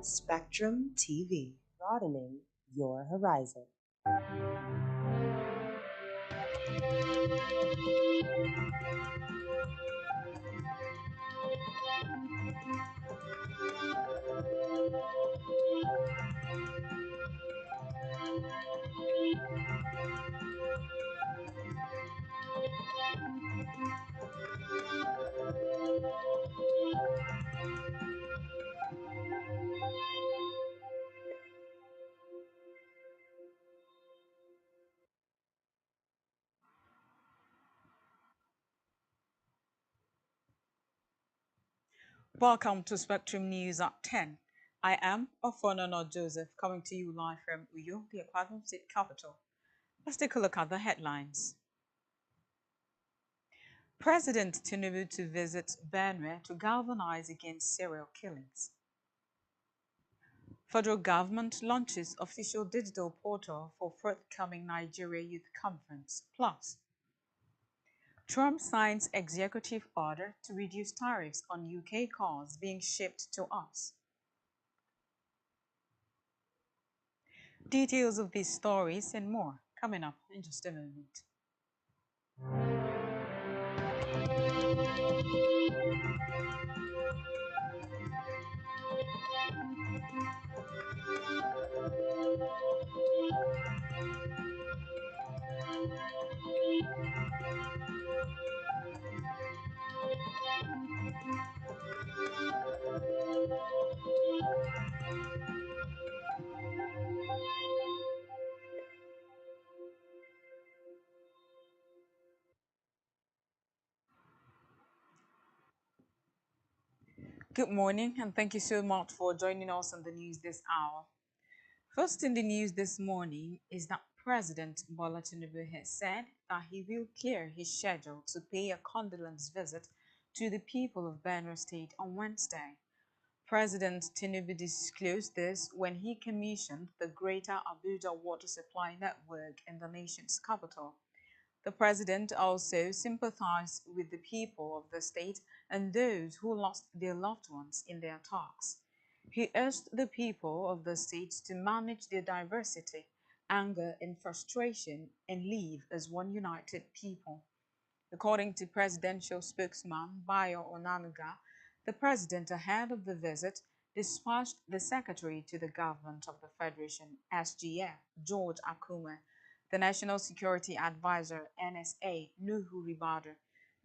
Spectrum TV, broadening your horizon. Welcome to Spectrum News at 10. I am Ofonono Joseph, coming to you live from Uyo, the Akwa State capital. Let's take a look at the headlines. President Tinubu to visit Benue to galvanize against serial killings. Federal government launches official digital portal for forthcoming Nigeria Youth Conference. Plus, Trump signs executive order to reduce tariffs on UK cars being shipped to us. Details of these stories and more coming up in just a moment. Good morning, and thank you so much for joining us on the news this hour. First in the news this morning is that President Bola Tinubu has said that he will clear his schedule to pay a condolence visit to the people of Benue State on Wednesday. President Tinubu disclosed this when he commissioned the Greater Abuja Water Supply Network in the nation's capital. The president also sympathized with the people of the state and those who lost their loved ones in the attacks. He urged the people of the state to manage their diversity, anger, and frustration and live as one united people. According to presidential spokesman Bayo Onanuga, the president, ahead of the visit, dispatched the secretary to the government of the Federation, SGF, George Akume, the National Security Advisor, NSA, Nuhu Ribadu,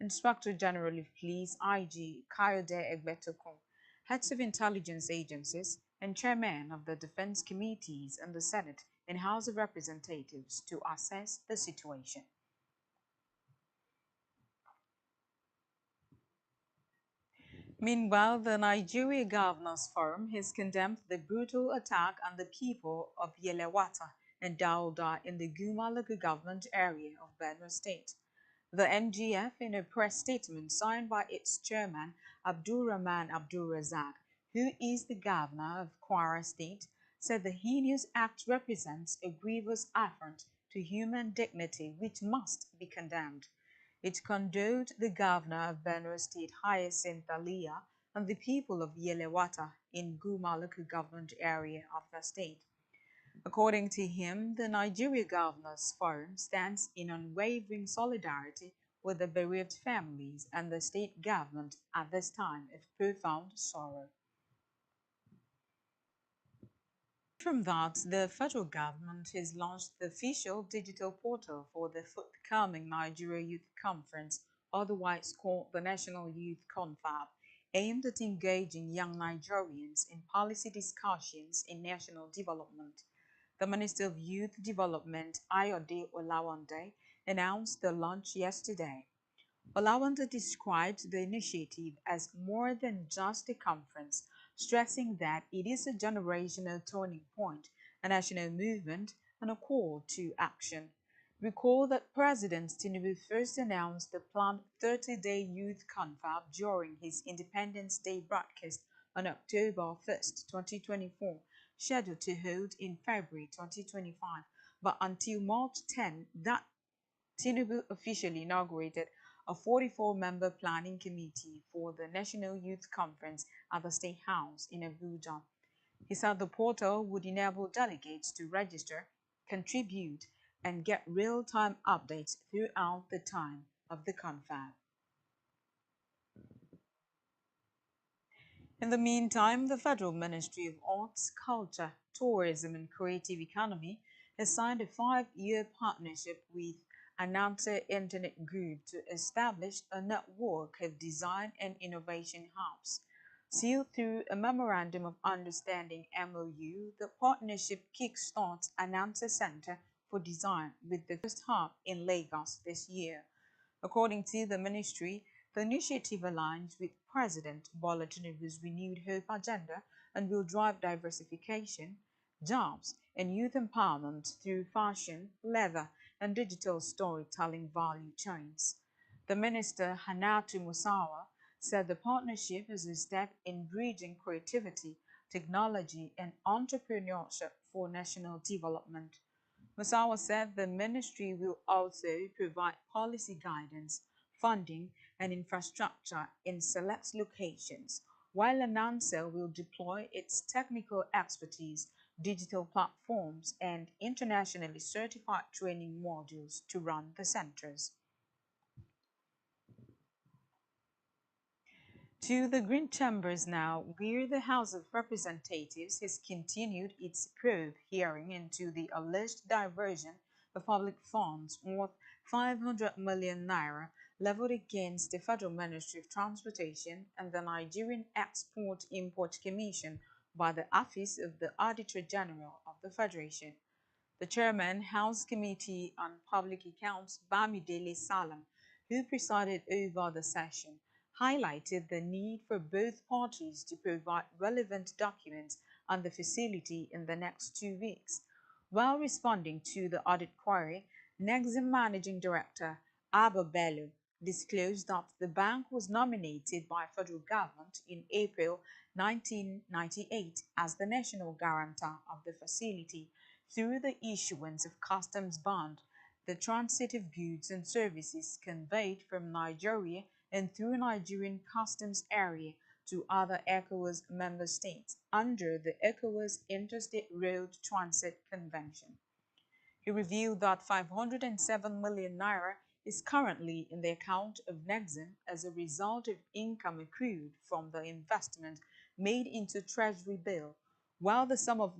Inspector General of Police, IG, Kayode Egbetokun, heads of intelligence agencies, and chairmen of the defense committees in the Senate and House of Representatives to assess the situation. Meanwhile, the Nigeria Governors Forum has condemned the brutal attack on the people of Yelewata and Dauda in the Guma local government area of Benue State. The NGF, in a press statement signed by its chairman, Abdulrahman Abdulrazak, who is the governor of Kwara State, said the heinous act represents a grievous affront to human dignity which must be condemned. It condoled the governor of Benue State, Hyacinth Alia, and the people of Yelewata in Guma local government area of the state. According to him, the Nigeria Governors Forum stands in unwavering solidarity with the bereaved families and the state government at this time of profound sorrow. From that, the federal government has launched the official digital portal for the forthcoming Nigeria Youth Conference, otherwise called the National Youth Confab, aimed at engaging young Nigerians in policy discussions in national development. The Minister of Youth Development, Ayode Olawande, announced the launch yesterday. Olawande described the initiative as more than just a conference, stressing that it is a generational turning point, a national movement, and a call to action. Recall that President Tinubu first announced the planned 30-day youth confab during his Independence Day broadcast on October 1st, 2024, scheduled to hold in February 2025, but until March 10, that Tinubu officially inaugurated a 44-member planning committee for the National Youth Conference at the State House in Abuja. He said the portal would enable delegates to register, contribute, and get real-time updates throughout the time of the confab. In the meantime, the Federal Ministry of Arts, Culture, Tourism and Creative Economy has signed a 5-year partnership with Announcer Internet Group to establish a network of design and innovation hubs. Sealed through a Memorandum of Understanding MOU, the partnership kickstarts Announcer Center for Design with the first hub in Lagos this year. According to the ministry, the initiative aligns with President Bola Tinubu's renewed hope agenda and will drive diversification, jobs, and youth empowerment through fashion, leather, and digital storytelling value chains. The minister, Hannatu Musawa, said the partnership is a step in bridging creativity, technology, and entrepreneurship for national development. Masawa said the ministry will also provide policy guidance, funding, and infrastructure in select locations, while Anansa will deploy its technical expertise, digital platforms, and internationally certified training modules to run the centers. To the Green Chambers now, where the House of Representatives has continued its probe hearing into the alleged diversion of public funds worth 500 million naira leveled against the Federal Ministry of Transportation and the Nigerian Export-Import Commission by the Office of the Auditor General of the Federation. The chairman, House Committee on Public Accounts, Bamidele Salam, who presided over the session, highlighted the need for both parties to provide relevant documents on the facility in the next 2 weeks. While responding to the audit query, Nexim Managing Director Abba Bello disclosed that the bank was nominated by federal government in April 1998 as the national guarantor of the facility through the issuance of customs bond, the transit of goods and services conveyed from Nigeria and through Nigerian customs area to other ECOWAS member states under the ECOWAS Interstate Road Transit Convention. He revealed that 507 million naira is currently in the account of Nexim as a result of income accrued from the investment made into Treasury bill, while the sum of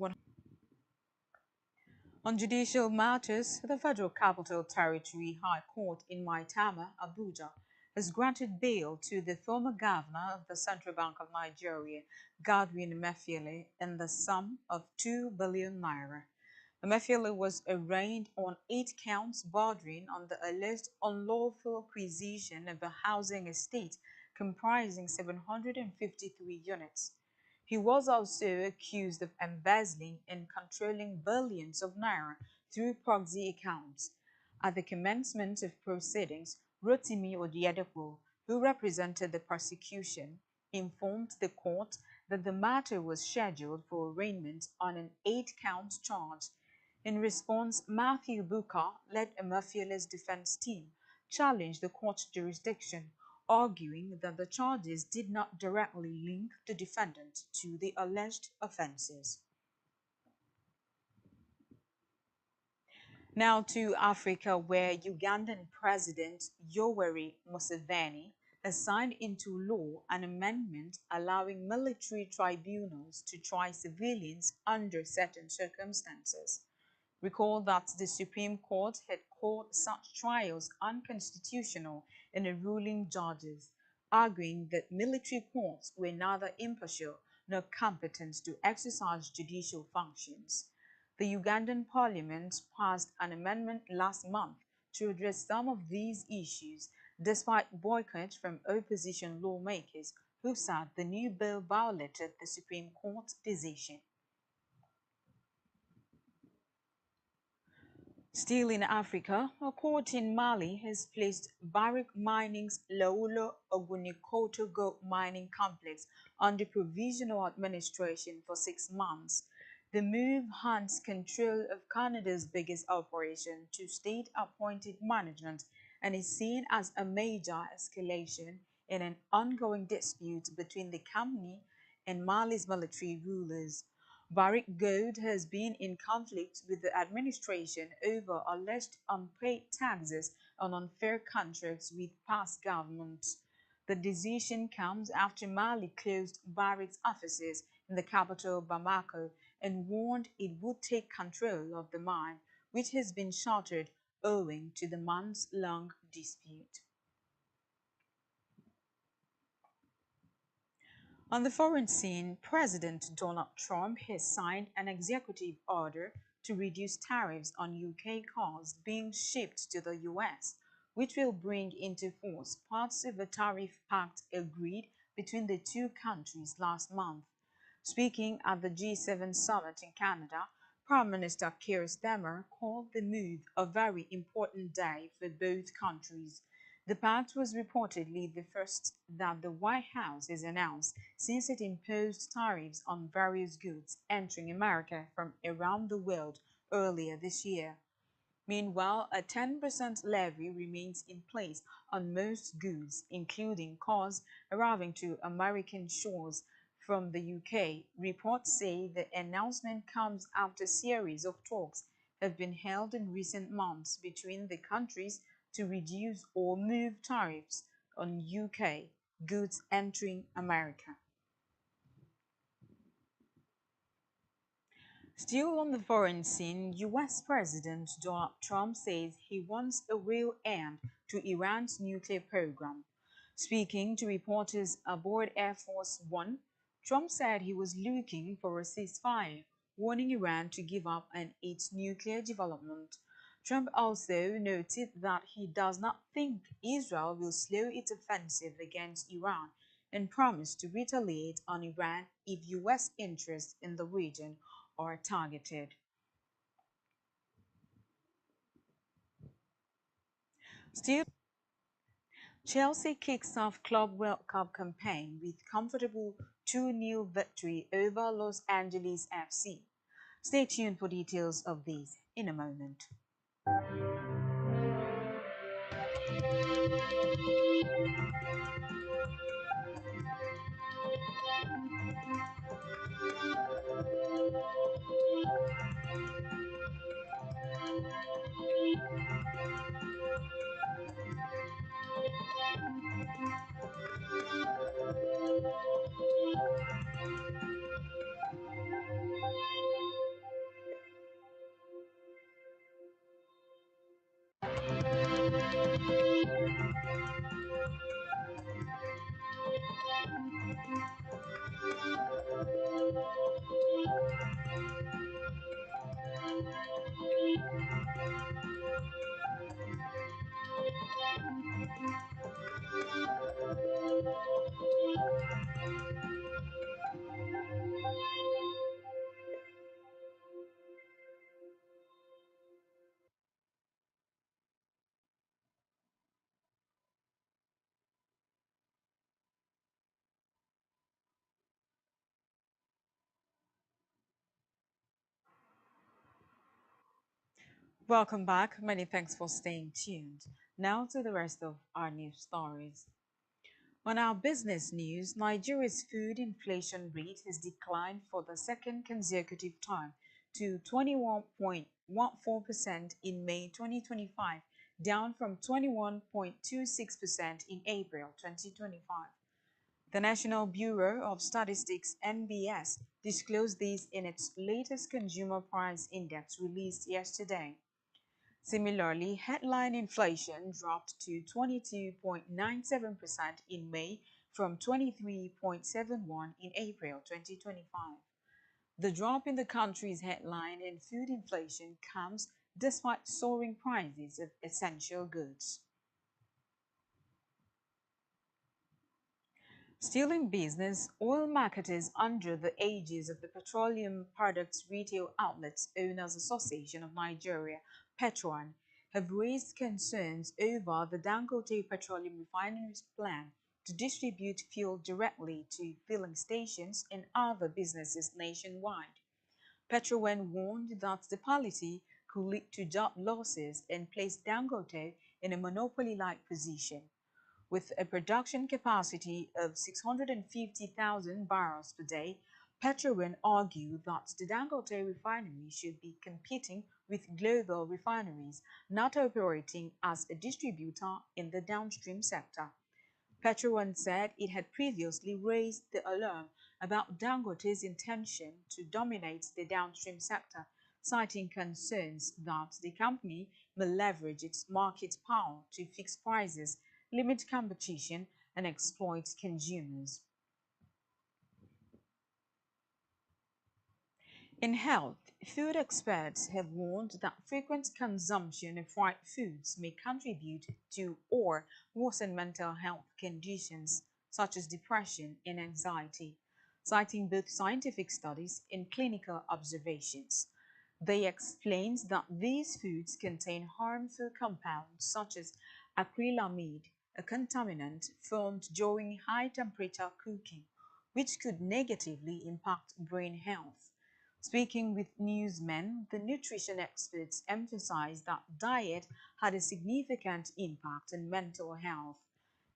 on judicial matters, the Federal Capital Territory High Court in Maitama, Abuja, has granted bail to the former governor of the Central Bank of Nigeria, Godwin Emefiele, in the sum of 2 billion naira. Emefiele was arraigned on 8 counts bordering on the alleged unlawful acquisition of a housing estate comprising 753 units. He was also accused of embezzling and controlling billions of naira through proxy accounts. At the commencement of proceedings, Rotimi Odiedepo, who represented the prosecution, informed the court that the matter was scheduled for arraignment on an 8-count charge. In response, Matthew Buka led Emefiele's defense team challenged the court's jurisdiction, arguing that the charges did not directly link the defendant to the alleged offenses. Now to Africa, where Ugandan President Yoweri Museveni has signed into law an amendment allowing military tribunals to try civilians under certain circumstances. Recall that the Supreme Court had called such trials unconstitutional in a ruling judges, arguing that military courts were neither impartial nor competent to exercise judicial functions. The Ugandan parliament passed an amendment last month to address some of these issues, despite boycott from opposition lawmakers who said the new bill violated the Supreme Court's decision. Still in Africa, a court in Mali has placed Barrick Mining's Laolo Ogunikoto Gold Mining Complex under provisional administration for 6 months. The move hands control of Canada's biggest operation to state-appointed management and is seen as a major escalation in an ongoing dispute between the company and Mali's military rulers. Barrick Gold has been in conflict with the administration over alleged unpaid taxes on unfair contracts with past governments. The decision comes after Mali closed Barrick's offices in the capital Bamako and warned it would take control of the mine, which has been shuttered owing to the months-long dispute. On the foreign scene, President Donald Trump has signed an executive order to reduce tariffs on UK cars being shipped to the US, which will bring into force parts of a tariff pact agreed between the two countries last month. Speaking at the G7 summit in Canada, Prime Minister Keir Starmer called the move a very important day for both countries. The pact was reportedly the first that the White House has announced since it imposed tariffs on various goods entering America from around the world earlier this year. Meanwhile, a 10% levy remains in place on most goods, including cars arriving to American shores from the UK. Reports say the announcement comes after a series of talks have been held in recent months between the countries to reduce or move tariffs on UK goods entering America. Still on the foreign scene, US President Donald Trump says he wants a real end to Iran's nuclear program. Speaking to reporters aboard Air Force One, Trump said he was looking for a ceasefire, warning Iran to give up on its nuclear development. Trump also noted that he does not think Israel will slow its offensive against Iran and promised to retaliate on Iran if US interests in the region are targeted. Still, Chelsea kicks off Club World Cup campaign with comfortable 2-0 victory over Los Angeles FC. Stay tuned for details of these in a moment. Welcome back. Many thanks for staying tuned. Now to the rest of our news stories. On our business news, Nigeria's food inflation rate has declined for the second consecutive time to 21.14% in May 2025, down from 21.26% in April 2025. The National Bureau of Statistics (NBS) disclosed this in its latest Consumer Price Index released yesterday. Similarly, headline inflation dropped to 22.97% in May from 23.71 in April 2025. The drop in the country's headline and food inflation comes despite soaring prices of essential goods. Still in business, oil marketers under the aegis of the Petroleum Products Retail Outlets Owners Association of Nigeria, Petron, have raised concerns over the Dangote Petroleum Refinery's plan to distribute fuel directly to filling stations and other businesses nationwide. Petron warned that the policy could lead to job losses and place Dangote in a monopoly-like position. With a production capacity of 650,000 barrels per day, Petrovan argued that the Dangote refinery should be competing with global refineries, not operating as a distributor in the downstream sector. Petrovan said it had previously raised the alarm about Dangote's intention to dominate the downstream sector, citing concerns that the company may leverage its market power to fix prices, limit competition, and exploit consumers. In health, food experts have warned that frequent consumption of fried foods may contribute to or worsen mental health conditions such as depression and anxiety, citing both scientific studies and clinical observations. They explained that these foods contain harmful compounds such as acrylamide, a contaminant formed during high temperature cooking, which could negatively impact brain health. Speaking with newsmen, the nutrition experts emphasized that diet had a significant impact on mental health.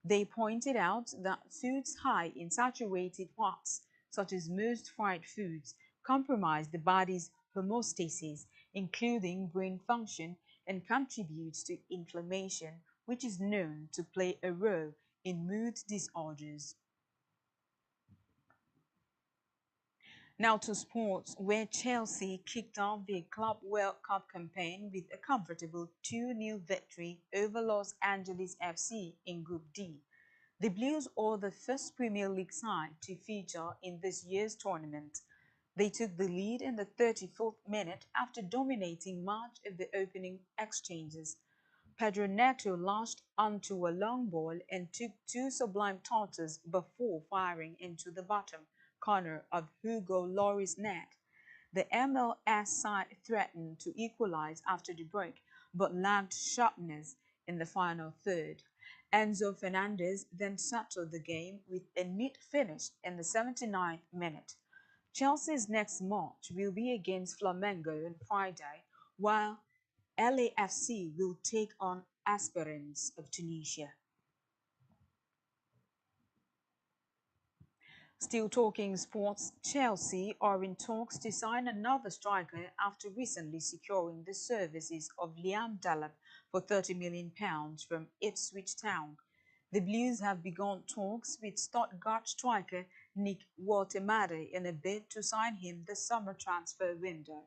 They pointed out that foods high in saturated fats, such as most fried foods, compromise the body's homeostasis, including brain function, and contribute to inflammation, which is known to play a role in mood disorders. Now to sports, where Chelsea kicked off their Club World Cup campaign with a comfortable 2-0 victory over Los Angeles FC in Group D. The Blues are the first Premier League side to feature in this year's tournament. They took the lead in the 34th minute after dominating much of the opening exchanges. Pedro Neto lashed onto a long ball and took two sublime touches before firing into the bottom corner of Hugo Lloris's net. The MLS side threatened to equalize after the break, but lacked sharpness in the final third. Enzo Fernandez then settled the game with a neat finish in the 79th minute. Chelsea's next match will be against Flamengo on Friday, while LAFC will take on Aspirants of Tunisia. Still talking sports, Chelsea are in talks to sign another striker after recently securing the services of Liam Delap for £30 million from Ipswich Town. The Blues have begun talks with Stuttgart striker Nick Woltemade in a bid to sign him this summer transfer window.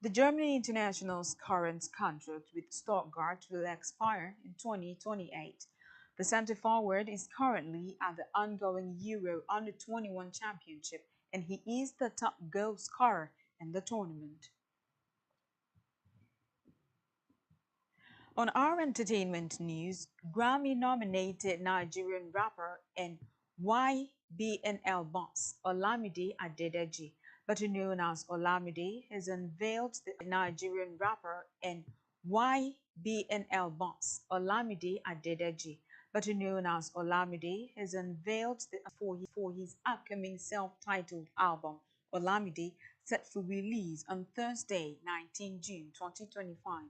The Germany international's current contract with Stuttgart will expire in 2028. The centre forward is currently at the ongoing Euro Under-21 Championship, and he is the top goal scorer in the tournament. On our entertainment news, Grammy-nominated Nigerian rapper and YBNL boss Olamide Adedeji, better known as Olamide, has unveiled the Nigerian rapper and YBNL boss Olamide Adedeji, better known as Olamide, has unveiled the for his upcoming self-titled album, Olamide, set for release on Thursday, 19 June 2025.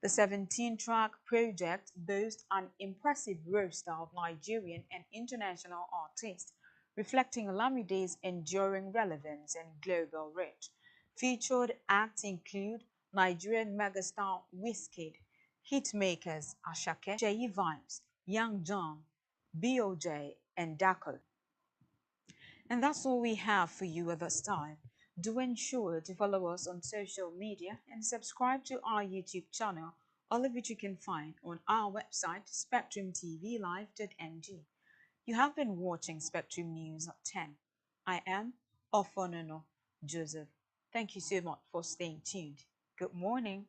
The 17-track project boasts an impressive roster of Nigerian and international artists, reflecting Olamide's enduring relevance and global reach. Featured acts include Nigerian megastar Wizkid, hitmakers Ashake, Sheyi Vibes, Young John, BOJ, and Dako. And that's all we have for you at this time. Do ensure to follow us on social media and subscribe to our YouTube channel, all of which you can find on our website, spectrumtvlive.ng. You have been watching Spectrum News at 10. I am Ofonono Joseph. Thank you so much for staying tuned. Good morning.